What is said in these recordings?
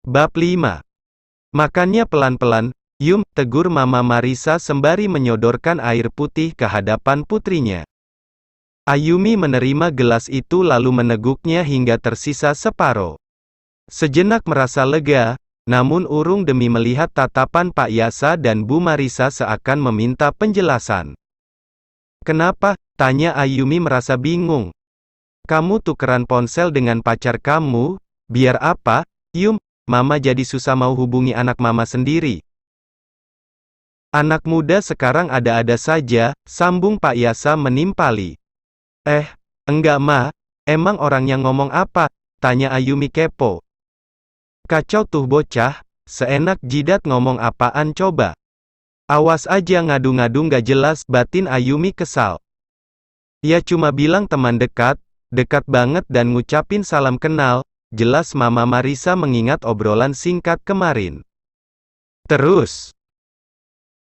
Bab 5. Makannya pelan-pelan, Yum, tegur Mama Marissa sembari menyodorkan air putih ke hadapan putrinya. Ayumi menerima gelas itu lalu meneguknya hingga tersisa separuh. Sejenak merasa lega, namun urung demi melihat tatapan Pak Yasa dan Bu Marissa seakan meminta penjelasan. "Kenapa?" tanya Ayumi merasa bingung. "Kamu tukeran ponsel dengan pacar kamu, biar apa, Yum? Mama jadi susah mau hubungi anak mama sendiri." "Anak muda sekarang ada-ada saja," sambung Pak Yasa menimpali. Enggak Ma, emang orangnya ngomong apa?" tanya Ayumi kepo. "Kacau tuh bocah, seenak jidat ngomong apaan coba. Awas aja ngadu-ngadu gak jelas," batin Ayumi kesal. "Ya cuma bilang teman dekat, dekat banget dan ngucapin salam kenal," jelas Mama Marissa mengingat obrolan singkat kemarin. "Terus?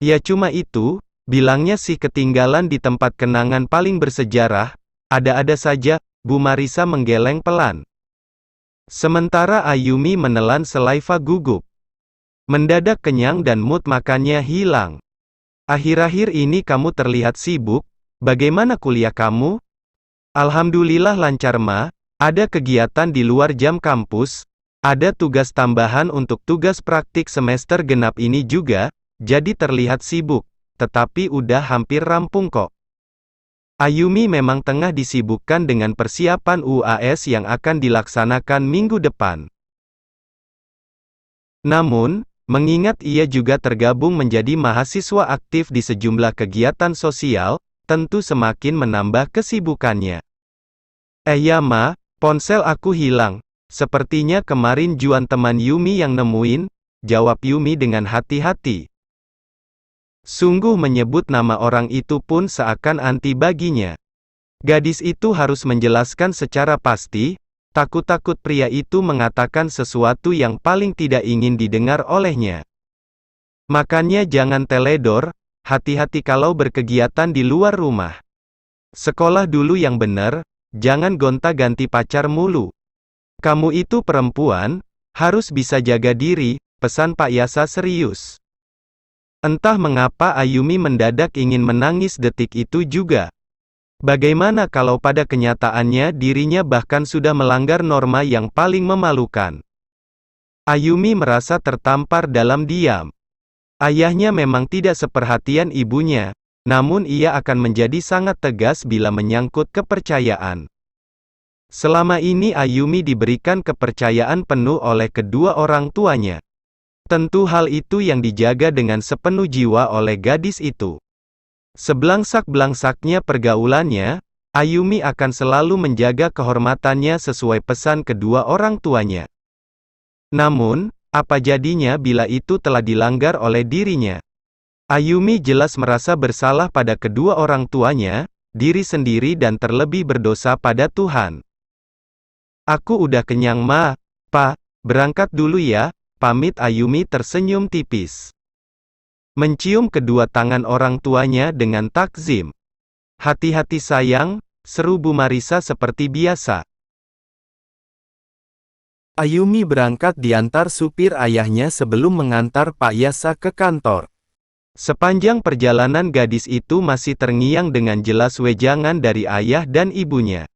Ya cuma itu, bilangnya sih ketinggalan di tempat kenangan paling bersejarah, ada-ada saja," Bu Marissa menggeleng pelan. Sementara Ayumi menelan selaiva gugup. Mendadak kenyang dan mood makannya hilang. "Akhir-akhir ini kamu terlihat sibuk, bagaimana kuliah kamu?" "Alhamdulillah lancar Ma, ada kegiatan di luar jam kampus, ada tugas tambahan untuk tugas praktik semester genap ini juga, jadi terlihat sibuk, tetapi udah hampir rampung kok." Ayumi memang tengah disibukkan dengan persiapan UAS yang akan dilaksanakan minggu depan. Namun, mengingat ia juga tergabung menjadi mahasiswa aktif di sejumlah kegiatan sosial, tentu semakin menambah kesibukannya. Ya Ma, ponsel aku hilang. Sepertinya kemarin Juan teman Yumi yang nemuin," jawab Yumi dengan hati-hati. Sungguh menyebut nama orang itu pun seakan anti baginya. Gadis itu harus menjelaskan secara pasti, takut-takut pria itu mengatakan sesuatu yang paling tidak ingin didengar olehnya. "Makanya jangan teledor, hati-hati kalau berkegiatan di luar rumah. Sekolah dulu yang bener, jangan gonta-ganti pacar mulu. Kamu itu perempuan, harus bisa jaga diri," pesan Pak Yasa serius. Entah mengapa Ayumi mendadak ingin menangis detik itu juga. Bagaimana kalau pada kenyataannya dirinya bahkan sudah melanggar norma yang paling memalukan? Ayumi merasa tertampar dalam diam. Ayahnya memang tidak seperhatian ibunya, namun ia akan menjadi sangat tegas bila menyangkut kepercayaan. Selama ini Ayumi diberikan kepercayaan penuh oleh kedua orang tuanya. Tentu hal itu yang dijaga dengan sepenuh jiwa oleh gadis itu. Sebelangsak-belangsaknya pergaulannya, Ayumi akan selalu menjaga kehormatannya sesuai pesan kedua orang tuanya. Namun, apa jadinya bila itu telah dilanggar oleh dirinya? Ayumi jelas merasa bersalah pada kedua orang tuanya, diri sendiri dan terlebih berdosa pada Tuhan. "Aku udah kenyang Ma, Pa, berangkat dulu ya," pamit Ayumi tersenyum tipis. Mencium kedua tangan orang tuanya dengan takzim. "Hati-hati sayang," seru Bu Marissa seperti biasa. Ayumi berangkat diantar supir ayahnya sebelum mengantar Pak Yasa ke kantor. Sepanjang perjalanan gadis itu masih terngiang dengan jelas wejangan dari ayah dan ibunya.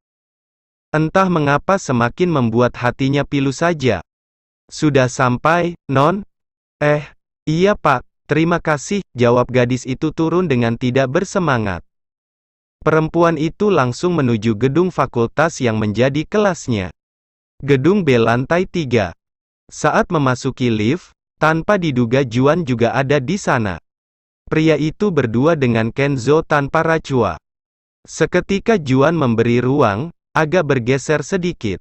Entah mengapa semakin membuat hatinya pilu saja. "Sudah sampai, Non?" Iya Pak, terima kasih," jawab gadis itu turun dengan tidak bersemangat. Perempuan itu langsung menuju gedung fakultas yang menjadi kelasnya. Gedung B lantai 3. Saat memasuki lift, tanpa diduga Juan juga ada di sana. Pria itu berdua dengan Kenzo tanpa racua. Seketika Juan memberi ruang, agak bergeser sedikit.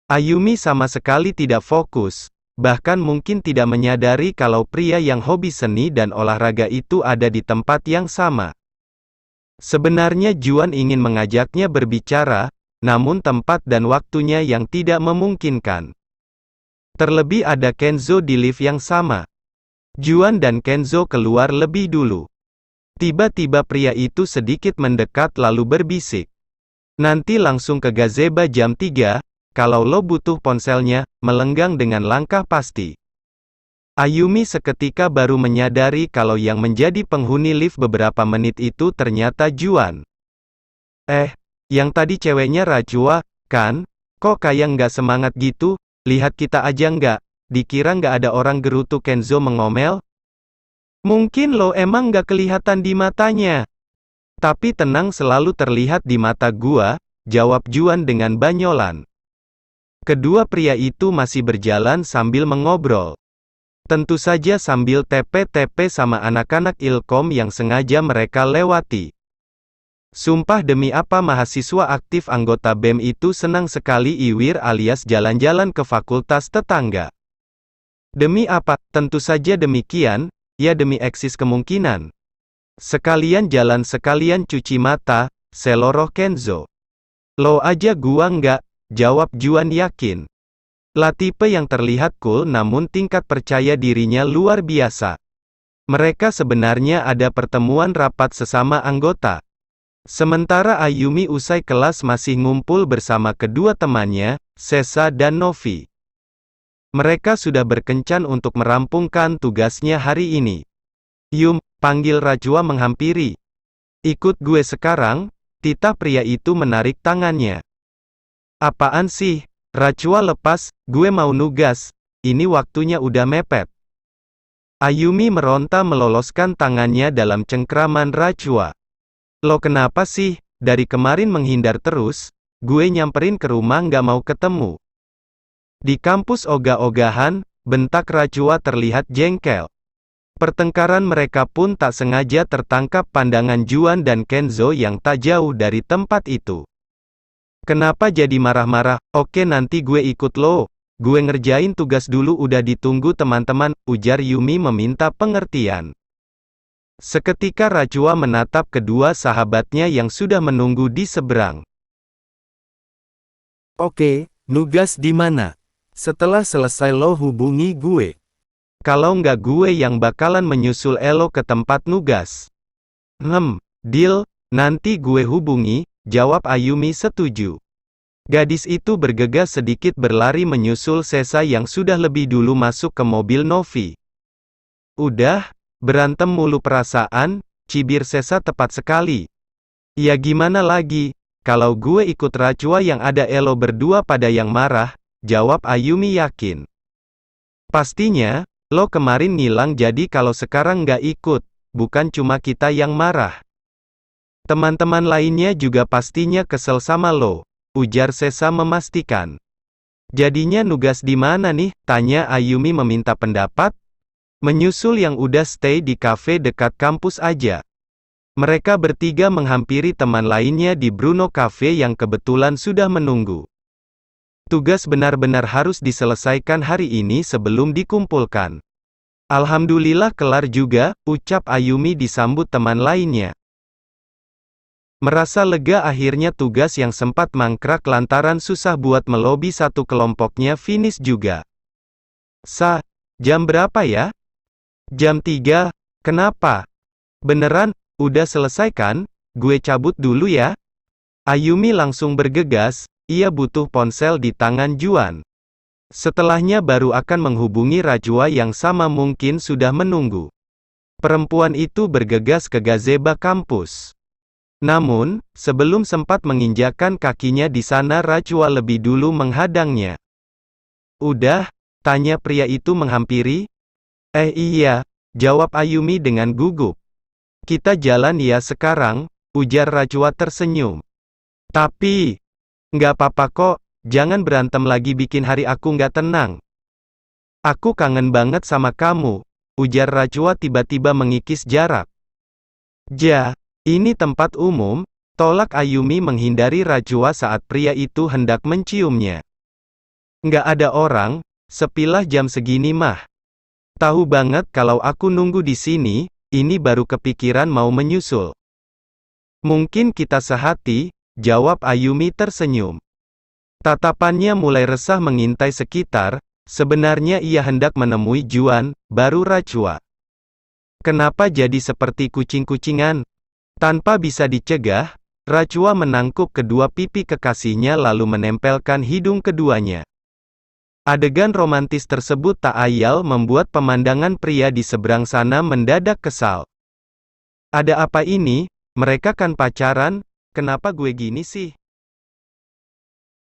Ayumi sama sekali tidak fokus, bahkan mungkin tidak menyadari kalau pria yang hobi seni dan olahraga itu ada di tempat yang sama. Sebenarnya Juan ingin mengajaknya berbicara, namun tempat dan waktunya yang tidak memungkinkan. Terlebih ada Kenzo di lift yang sama. Juan dan Kenzo keluar lebih dulu. Tiba-tiba pria itu sedikit mendekat lalu berbisik. "Nanti langsung ke gazebo jam 3, kalau lo butuh ponselnya, melenggang dengan langkah pasti. Ayumi seketika baru menyadari kalau yang menjadi penghuni lift beberapa menit itu ternyata Juan. Yang tadi ceweknya Rachua, kan? Kok kayak nggak semangat gitu? Lihat kita aja nggak? Dikira nggak ada orang, gerutu Kenzo mengomel? Mungkin lo emang nggak kelihatan di matanya. Tapi tenang, selalu terlihat di mata gua, jawab Juan dengan banyolan. Kedua pria itu masih berjalan sambil mengobrol. Tentu saja sambil tepe-tepe sama anak-anak Ilkom yang sengaja mereka lewati. Sumpah demi apa mahasiswa aktif anggota BEM itu senang sekali iwir alias jalan-jalan ke fakultas tetangga. Demi apa? Tentu saja demikian, ya demi eksis kemungkinan. Sekalian jalan sekalian cuci mata, seloroh Kenzo. Lo aja gua nggak, jawab Juan yakin. Latipe yang terlihat cool namun tingkat percaya dirinya luar biasa. Mereka sebenarnya ada pertemuan rapat sesama anggota. Sementara Ayumi usai kelas masih ngumpul bersama kedua temannya, Sesa dan Novi. Mereka sudah berkencan untuk merampungkan tugasnya hari ini. Yum, panggil Rachua menghampiri. Ikut gue sekarang, titah pria itu menarik tangannya. Apaan sih? Rachua lepas, gue mau nugas, ini waktunya udah mepet. Ayumi meronta meloloskan tangannya dalam cengkraman Rachua. Lo kenapa sih, dari kemarin menghindar terus, gue nyamperin ke rumah nggak mau ketemu. Di kampus ogah-ogahan, bentak Rachua terlihat jengkel. Pertengkaran mereka pun tak sengaja tertangkap pandangan Juan dan Kenzo yang tak jauh dari tempat itu. Kenapa jadi marah-marah? Oke, nanti gue ikut lo. Gue ngerjain tugas dulu, udah ditunggu teman-teman, ujar Yumi meminta pengertian. Seketika Rachua menatap kedua sahabatnya yang sudah menunggu di seberang. Oke, nugas di mana? Setelah selesai lo hubungi gue. Kalau nggak gue yang bakalan menyusul elo ke tempat nugas. Deal, nanti gue hubungi. Jawab Ayumi setuju. Gadis itu bergegas sedikit berlari menyusul Sesa yang sudah lebih dulu masuk ke mobil Novi. Udah, berantem mulu perasaan, cibir Sesa tepat sekali. Ya gimana lagi, kalau gue ikut Rachua yang ada elo berdua pada yang marah, jawab Ayumi yakin. Pastinya, lo kemarin ngilang jadi kalau sekarang nggak ikut, bukan cuma kita yang marah. Teman-teman lainnya juga pastinya kesel sama lo, ujar Sesa memastikan. Jadinya nugas di mana nih? Tanya Ayumi meminta pendapat. Menyusul yang udah stay di kafe dekat kampus aja. Mereka bertiga menghampiri teman lainnya di Bruno Cafe yang kebetulan sudah menunggu. Tugas benar-benar harus diselesaikan hari ini sebelum dikumpulkan. Alhamdulillah kelar juga, ucap Ayumi disambut teman lainnya. Merasa lega akhirnya tugas yang sempat mangkrak lantaran susah buat melobi satu kelompoknya finish juga. Jam berapa ya? Jam 3, kenapa? Beneran, udah selesai kan? Gue cabut dulu ya. Ayumi langsung bergegas, ia butuh ponsel di tangan Juan. Setelahnya baru akan menghubungi Rachua yang sama mungkin sudah menunggu. Perempuan itu bergegas ke gazebo kampus. Namun, sebelum sempat menginjakkan kakinya di sana Rachua lebih dulu menghadangnya. Udah? Tanya pria itu menghampiri. Iya, jawab Ayumi dengan gugup. Kita jalan ya sekarang, ujar Rachua tersenyum. Tapi, nggak apa-apa kok, jangan berantem lagi bikin hari aku nggak tenang. Aku kangen banget sama kamu, ujar Rachua tiba-tiba mengikis jarak. Ini tempat umum, tolak Ayumi menghindari Rachua saat pria itu hendak menciumnya. Nggak ada orang, sepilah jam segini mah. Tahu banget kalau aku nunggu di sini, ini baru kepikiran mau menyusul. Mungkin kita sehati, jawab Ayumi tersenyum. Tatapannya mulai resah mengintai sekitar, sebenarnya ia hendak menemui Juan, baru Rachua. Kenapa jadi seperti kucing-kucingan? Tanpa bisa dicegah, Rachua menangkup kedua pipi kekasihnya lalu menempelkan hidung keduanya. Adegan romantis tersebut tak ayal membuat pemandangan pria di seberang sana mendadak kesal. Ada apa ini? Mereka kan pacaran, kenapa gue gini sih?